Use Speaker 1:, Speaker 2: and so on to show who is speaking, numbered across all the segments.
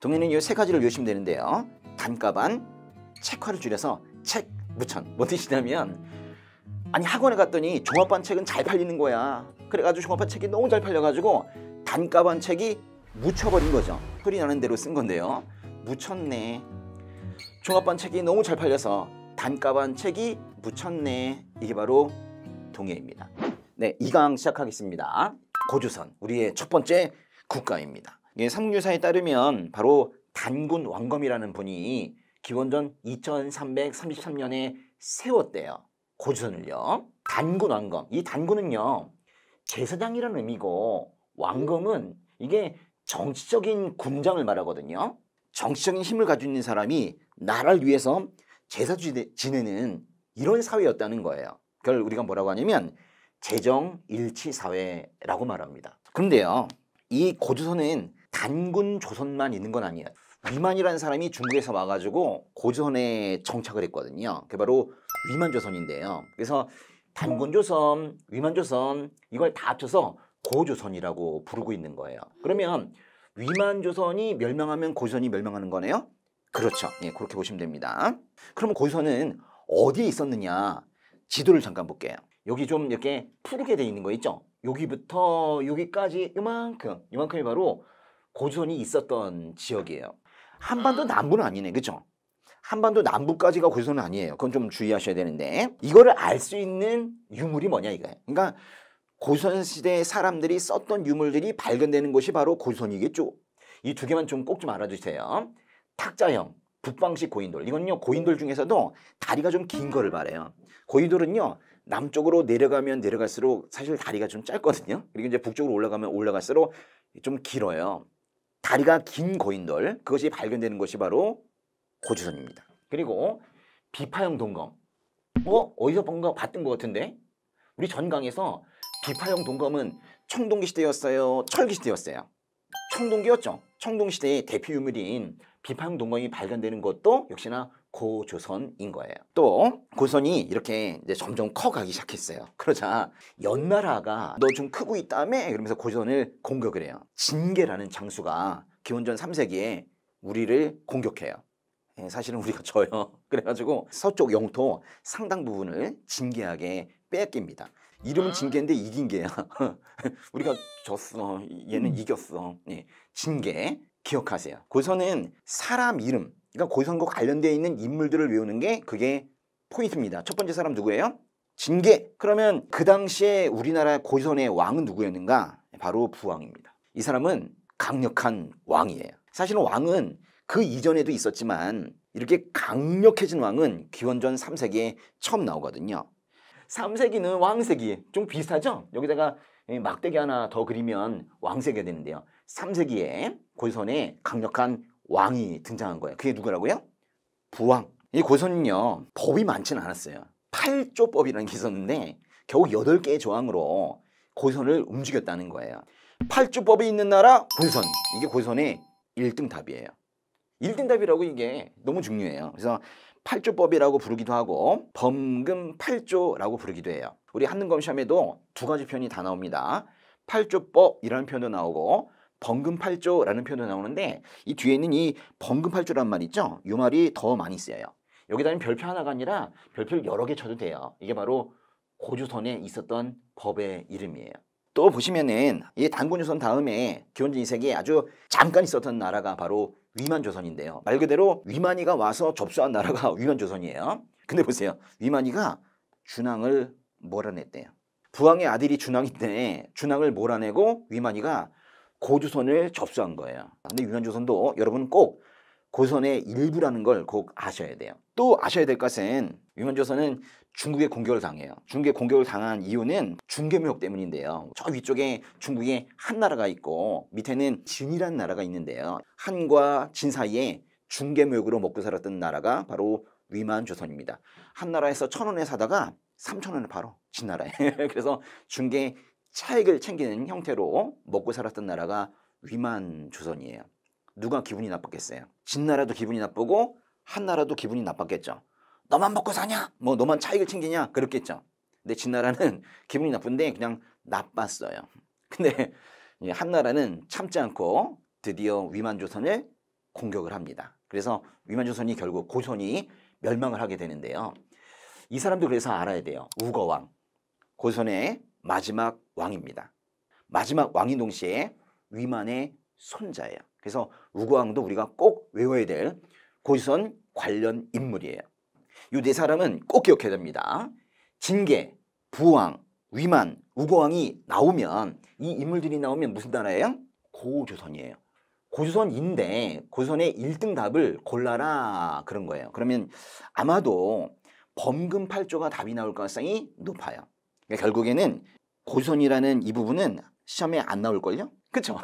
Speaker 1: 동해는 이 세 가지를 외우시면 되는데요. 단가반, 책화를 줄여서 책무천. 뭔 뜻이냐면 아니 학원에 갔더니 종합반 책은 잘 팔리는 거야. 그래가지고 종합반 책이 너무 잘 팔려가지고 단가반 책이 묻혀버린 거죠. 소리 나는 대로 쓴 건데요. 묻혔네. 종합반 책이 너무 잘 팔려서 단가반 책이 묻혔네. 이게 바로 동해입니다. 네, 2강 시작하겠습니다. 고조선, 우리의 첫 번째 국가입니다. 삼국유사에 따르면 바로 단군 왕검이라는 분이 기원전 2333년에 세웠대요. 고조선을요. 단군 왕검. 이 단군은요, 제사장이라는 의미고 왕검은 이게 정치적인 군장을 말하거든요. 정치적인 힘을 가지고 있는 사람이 나라를 위해서 제사 지내는 이런 사회였다는 거예요. 그걸 우리가 뭐라고 하냐면 재정일치사회라고 말합니다. 그런데요, 이 고조선은 단군 조선만 있는 건 아니에요. 위만이라는 사람이 중국에서 와가지고 고조선에 정착을 했거든요. 그게 바로 위만조선인데요. 그래서 단군조선, 위만조선 이걸 다 합쳐서 고조선이라고 부르고 있는 거예요. 그러면 위만조선이 멸망하면 고조선이 멸망하는 거네요? 그렇죠. 예, 그렇게 보시면 됩니다. 그러면 고조선은 어디에 있었느냐? 지도를 잠깐 볼게요. 여기 좀 이렇게 푸르게 돼 있는 거 있죠? 여기부터 여기까지 이만큼이 바로 고조선이 있었던 지역이에요. 한반도 남부는 아니네, 그죠? 한반도 남부까지가 고조선은 아니에요. 그건 좀 주의하셔야 되는데 이거를 알 수 있는 유물이 뭐냐 이거예요. 그러니까 고조선 시대 사람들이 썼던 유물들이 발견되는 곳이 바로 고조선이겠죠. 이 두 개만 좀 꼭 좀 알아주세요. 탁자형, 북방식 고인돌. 이건요, 고인돌 중에서도 다리가 좀 긴 거를 말해요. 고인돌은요, 남쪽으로 내려가면 내려갈수록 사실 다리가 좀 짧거든요. 그리고 이제 북쪽으로 올라가면 올라갈수록 좀 길어요. 다리가 긴 고인돌, 그것이 발견되는 곳이 바로 고조선입니다. 그리고 비파형 동검. 어디서 뭔가 봤던 것 같은데? 우리 전강에서 비파형 동검은 청동기 시대였어요? 철기 시대였어요? 청동기였죠. 청동시대의 대표 유물인 비파형 동검이 발견되는 것도 역시나 고조선인 거예요. 또 고조선이 이렇게 이제 점점 커가기 시작했어요. 그러자 연나라가 너 좀 크고 있다며? 그러면서 고조선을 공격을 해요. 진계라는 장수가 기원전 3세기에 우리를 공격해요. 사실은 우리가 져요. 그래가지고 서쪽 영토 상당 부분을 진계에게 뺏깁니다. 이름은 진계인데 이긴 게야. 우리가 졌어. 얘는 이겼어. 네, 진계 기억하세요. 고조선은 사람 이름, 그러니까 고조선과 관련되어 있는 인물들을 외우는 게 그게 포인트입니다. 첫 번째 사람 누구예요? 진계. 그러면 그 당시에 우리나라 고조선의 왕은 누구였는가? 바로 부왕입니다. 이 사람은 강력한 왕이에요. 사실은 왕은 그 이전에도 있었지만 이렇게 강력해진 왕은 기원전 3세기에 처음 나오거든요. 3세기는 왕세기 좀 비슷하죠? 여기다가 막대기 하나 더 그리면 왕세기가 되는데요. 3세기에 고조선에 강력한 왕이 등장한 거예요. 그게 누구라고요? 부왕. 이 고조선은요, 법이 많지는 않았어요. 8조법이라는 게 있었는데 겨우 8개의 조항으로 고조선을 움직였다는 거예요. 8조법이 있는 나라 고조선. 이게 고조선의 1등 답이에요. 1등 답이라고 이게 너무 중요해요. 그래서 8조법이라고 부르기도 하고 범금 8조라고 부르기도 해요. 우리 한능검 시험에도 두 가지 표현이 다 나옵니다. 8조법이라는 표현도 나오고 범금 8조라는 표현도 나오는데 이 뒤에 있는 이 범금 8조란 말 있죠? 이 말이 더 많이 쓰여요. 여기다는 별표 하나가 아니라 별표를 여러 개 쳐도 돼요. 이게 바로 고조선에 있었던 법의 이름이에요. 또 보시면은 이 단군조선 다음에 기원전 2세기에 아주 잠깐 있었던 나라가 바로 위만조선인데요. 말 그대로 위만이가 와서 접수한 나라가 위만조선이에요. 근데 보세요. 위만이가 준왕을 몰아냈대요. 부왕의 아들이 준왕인데 준왕을 몰아내고 위만이가 고조선을 접수한 거예요. 근데 위만조선도 여러분 꼭 고조선의 일부라는 걸 꼭 아셔야 돼요. 또 아셔야 될 것은 위만조선은 중국의 공격을 당해요. 중국의 공격을 당한 이유는 중개무역 때문인데요. 저 위쪽에 중국의 한 나라가 있고 밑에는 진이라는 나라가 있는데요. 한과 진 사이에 중개무역으로 먹고 살았던 나라가 바로 위만조선입니다. 한 나라에서 1,000원에 사다가 3,000원에 팔어, 진나라에. 그래서 중개 차익을 챙기는 형태로 먹고 살았던 나라가 위만조선이에요. 누가 기분이 나빴겠어요? 진나라도 기분이 나쁘고 한나라도 기분이 나빴겠죠. 너만 먹고 사냐? 뭐 너만 차익을 챙기냐? 그렇겠죠. 근데 진나라는 기분이 나쁜데 그냥 나빴어요. 근데 한나라는 참지 않고 드디어 위만조선을 공격을 합니다. 그래서 위만조선이 결국 고조선이 멸망을 하게 되는데요. 이 사람도 그래서 알아야 돼요. 우거왕, 고조선의 마지막 왕입니다. 마지막 왕인 동시에 위만의 손자예요. 그래서 우거왕도 우리가 꼭 외워야 될 고조선 관련 인물이에요. 이 네 사람은 꼭 기억해야 됩니다. 진계, 부왕, 위만, 우거왕이 나오면, 이 인물들이 나오면 무슨 나라예요? 고조선이에요. 고조선인데 고조선의 1등 답을 골라라 그런 거예요. 그러면 아마도 범금팔조가 답이 나올 가능성이 높아요. 그러니까 결국에는 고조선이라는 이 부분은 시험에 안 나올걸요? 그쵸?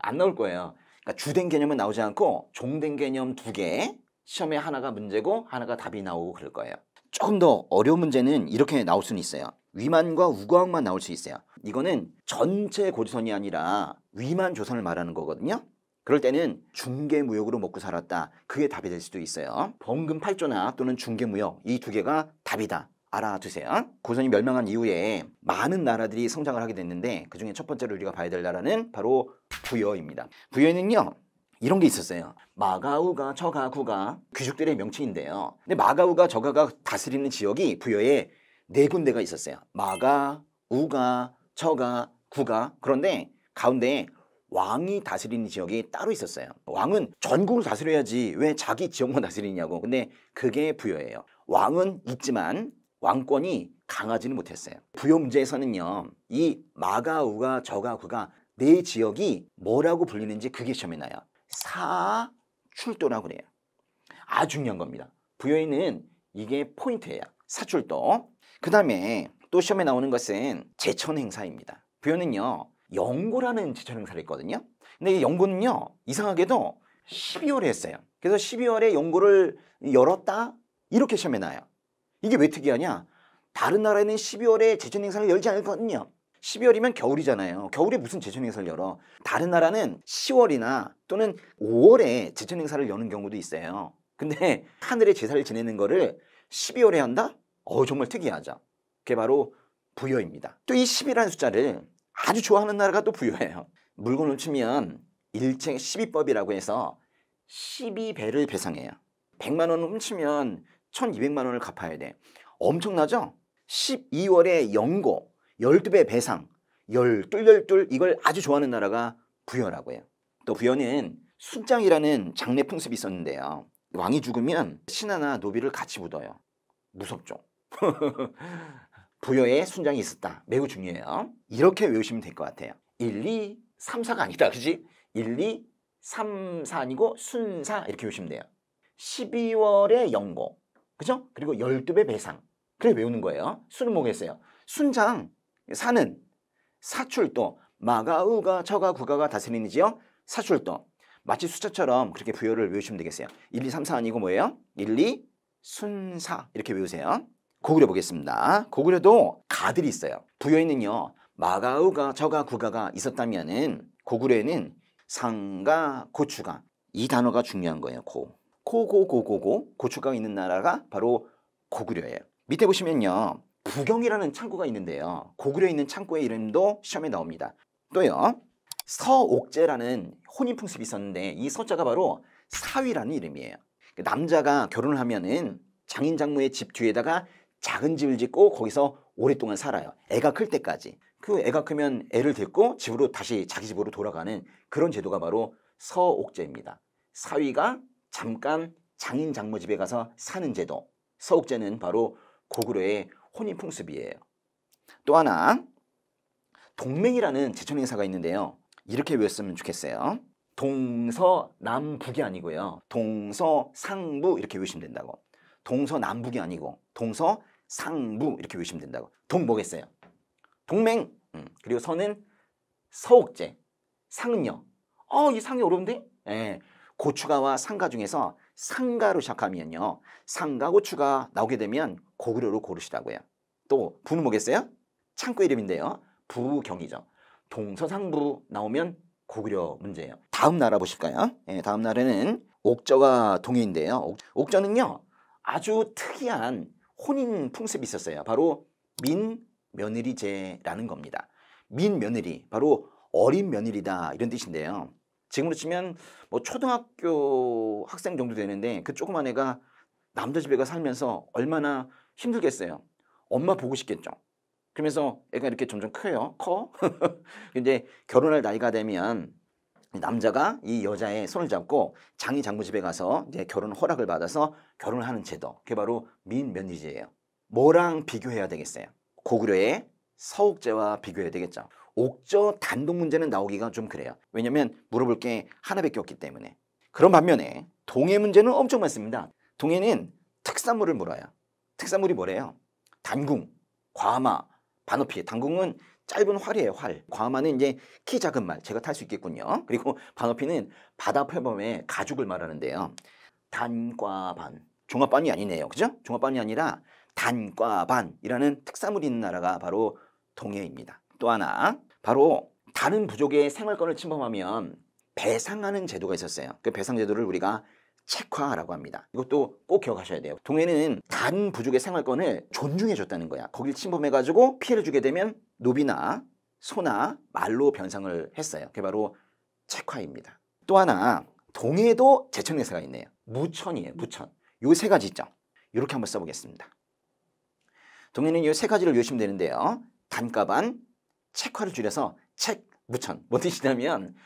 Speaker 1: 안 나올 거예요. 그러니까 주된 개념은 나오지 않고 종된 개념 2개, 시험에 하나가 문제고 하나가 답이 나오고 그럴 거예요. 조금 더 어려운 문제는 이렇게 나올 수는 있어요. 위만과 우거왕만 나올 수 있어요. 이거는 전체 고조선이 아니라 위만 조선을 말하는 거거든요. 그럴 때는 중개무역으로 먹고 살았다. 그게 답이 될 수도 있어요. 범금팔조나 또는 중개무역, 이 2개가 답이다. 알아두세요. 고조선이 멸망한 이후에 많은 나라들이 성장을 하게 됐는데 그중에 첫 번째로 우리가 봐야 될 나라는 바로 부여입니다. 부여에는요, 이런 게 있었어요. 마가우가, 저가구가 귀족들의 명칭인데요. 근데 마가우가, 저가가 다스리는 지역이 부여에 4군데가 있었어요. 마가, 우가, 저가, 구가. 그런데 가운데 왕이 다스리는 지역이 따로 있었어요. 왕은 전국을 다스려야지 왜 자기 지역만 다스리냐고. 근데 그게 부여예요. 왕은 있지만 왕권이 강하지는 못했어요. 부여 문제에서는요, 이 마가, 우가, 저가, 구가 4 지역이 뭐라고 불리는지 그게 시험에 나요. 사출도라고 그래요. 아주 중요한 겁니다. 부여에는 이게 포인트예요. 사출도. 그 다음에 또 시험에 나오는 것은 제천행사입니다. 부여는요, 영고라는 제천행사를 했거든요. 근데 이 영고는요, 이상하게도 12월에 했어요. 그래서 12월에 영고를 열었다? 이렇게 시험에 나요. 이게 왜 특이하냐? 다른 나라에는 12월에 제천행사를 열지 않거든요. 12월이면 겨울이잖아요. 겨울에 무슨 제천행사를 열어? 다른 나라는 10월이나 또는 5월에 제천행사를 여는 경우도 있어요. 근데 하늘의 제사를 지내는 거를 12월에 한다? 정말 특이하죠. 그게 바로 부여입니다. 또 이 10이라는 숫자를 아주 좋아하는 나라가 또 부여예요. 물건을 훔치면 일체 12법이라고 해서 12배를 배상해요. 100만 원 훔치면 1200만 원을 갚아야 돼. 엄청나죠? 12월에 연고, 12배 배상, 열둘 이걸 아주 좋아하는 나라가 부여라고 해요. 또 부여는 순장이라는 장례 풍습이 있었는데요. 왕이 죽으면 신하나 노비를 같이 묻어요. 무섭죠? 부여에 순장이 있었다. 매우 중요해요. 이렇게 외우시면 될 것 같아요. 1, 2, 3, 4가 아니다. 그지? 1, 2, 3, 4 아니고 순사 이렇게 외우시면 돼요. 12월에 연고. 그죠? 그리고 12배 배상. 그래 외우는 거예요. 수는 뭐겠어요? 순장, 사는, 사출도, 마가우가, 저가, 구가가 다스리는 지역, 사출도. 마치 숫자처럼 그렇게 부여를 외우시면 되겠어요. 1, 2, 3, 4 아니고 뭐예요? 1, 2, 순사 이렇게 외우세요. 고구려 보겠습니다. 고구려도 가들이 있어요. 부여에는요, 마가우가, 저가, 구가가 있었다면은 고구려에는 상가, 고추가, 이 단어가 중요한 거예요. 고추가 있는 나라가 바로 고구려예요. 밑에 보시면요, 부경이라는 창고가 있는데요. 고구려에 있는 창고의 이름도 시험에 나옵니다. 또요, 서옥제라는 혼인 풍습이 있었는데 이 서자가 바로 사위라는 이름이에요. 남자가 결혼을 하면은 장인 장모의 집 뒤에다가 작은 집을 짓고 거기서 오랫동안 살아요. 애가 클 때까지. 그 애가 크면 애를 데리고 집으로 다시 자기 집으로 돌아가는 그런 제도가 바로 서옥제입니다. 사위가 잠깐 장인 장모 집에 가서 사는 제도. 서옥제는 바로 고구려의 혼인 풍습이에요. 또 하나, 동맹이라는 제천행사가 있는데요. 이렇게 외웠으면 좋겠어요. 동서남북이 아니고요. 동서상부 이렇게 외우시면 된다고. 동서남북이 아니고 동서상부 이렇게 외우시면 된다고. 동 뭐겠어요? 동맹. 그리고 서는 서옥제. 상은요. 이 상이 어려운데? 고추가와 상가 중에서 상가로 시작하면요, 상가 고추가 나오게 되면 고구려로 고르시라고요. 또 부는 뭐겠어요? 창고 이름인데요. 부경이죠. 동서상부 나오면 고구려 문제예요. 다음 나라 보실까요? 다음 나라는 옥저가 동해인데요. 옥저는요, 아주 특이한 혼인 풍습이 있었어요. 바로 민며느리제라는 겁니다. 민며느리, 바로 어린 며느리다 이런 뜻인데요. 지금으로 치면 뭐 초등학교 학생 정도 되는데 그 조그만 애가 남자 집에 가 살면서 얼마나 힘들겠어요. 엄마 보고 싶겠죠. 그러면서 애가 이렇게 점점 커요. 커. 근데 결혼할 나이가 되면 남자가 이 여자의 손을 잡고 장인 장모 집에 가서 이제 결혼 허락을 받아서 결혼을 하는 제도. 그게 바로 민면리제예요. 뭐랑 비교해야 되겠어요? 고구려의 서옥제와 비교해야 되겠죠. 옥저 단독 문제는 나오기가 좀 그래요. 왜냐면 물어볼 게 하나밖에 없기 때문에. 그런 반면에 동해 문제는 엄청 많습니다. 동해는 특산물을 물어요. 특산물이 뭐래요? 단궁, 과마, 반어피. 단궁은 짧은 활이에요, 활. 과마는 이제 키 작은 말, 제가 탈 수 있겠군요. 그리고 반어피는 바다 표범의 가죽을 말하는데요. 단과반. 종합반이 아니네요. 그죠? 종합반이 아니라 단과반이라는 특산물이 있는 나라가 바로 동해입니다. 또 하나, 바로 다른 부족의 생활권을 침범하면 배상하는 제도가 있었어요. 그 배상 제도를 우리가 책화라고 합니다. 이것도 꼭 기억하셔야 돼요. 동해는 다른 부족의 생활권을 존중해 줬다는 거야. 거길 침범해가지고 피해를 주게 되면 노비나 소나 말로 변상을 했어요. 그게 바로 책화입니다. 또 하나, 동해도 제천역사가 있네요. 무천이에요. 무천. 요 세 가지 있죠. 이렇게 한번 써보겠습니다. 동해는 이 세 가지를 외우시면 되는데요. 단가반, 책화를 줄여서 책무천. 뭔 뜻이냐면,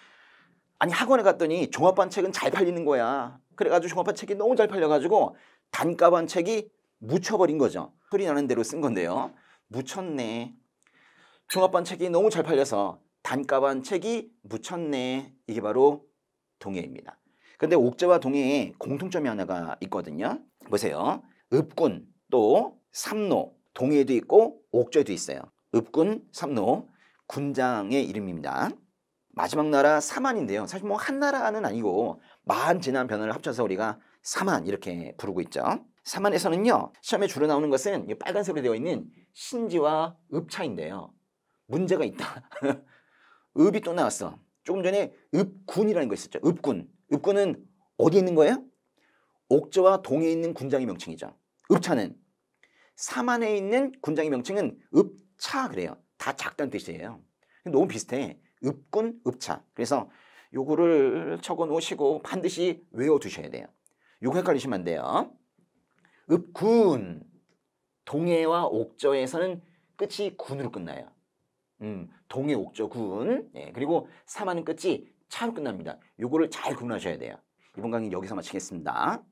Speaker 1: 아니 학원에 갔더니 종합반 책은 잘 팔리는 거야. 그래가지고 종합반 책이 너무 잘 팔려가지고 단가반 책이 묻혀버린 거죠. 소리 나는 대로 쓴 건데요. 묻혔네. 종합반 책이 너무 잘 팔려서 단가반 책이 묻혔네. 이게 바로 동해입니다. 근데 옥저와 동해에 공통점이 하나가 있거든요. 보세요. 읍군 또 삼로, 동해에도 있고 옥저에도 있어요. 읍군, 삼로, 군장의 이름입니다. 마지막 나라 사만인데요. 사실 뭐 한 나라는 아니고 만 지난 변화를 합쳐서 우리가 사만 이렇게 부르고 있죠. 사만에서는요. 시험에 주로 나오는 것은 빨간색으로 되어 있는 신지와 읍차인데요. 문제가 있다. 읍이 또 나왔어. 조금 전에 읍군이라는 거 있었죠. 읍군. 읍군은 어디 있는 거예요? 옥저와 동해에 있는 군장의 명칭이죠. 읍차는 사만에 있는 군장의 명칭은 읍차 그래요. 다 작다는 뜻이에요. 너무 비슷해. 읍군, 읍차. 그래서 요거를 적어 놓으시고 반드시 외워 두셔야 돼요. 요거 헷갈리시면 안 돼요. 읍군. 동해와 옥저에서는 끝이 군으로 끝나요. 동해, 옥저, 군. 예, 그리고 사만은 끝이 차로 끝납니다. 요거를 잘 구분하셔야 돼요. 이번 강의 여기서 마치겠습니다.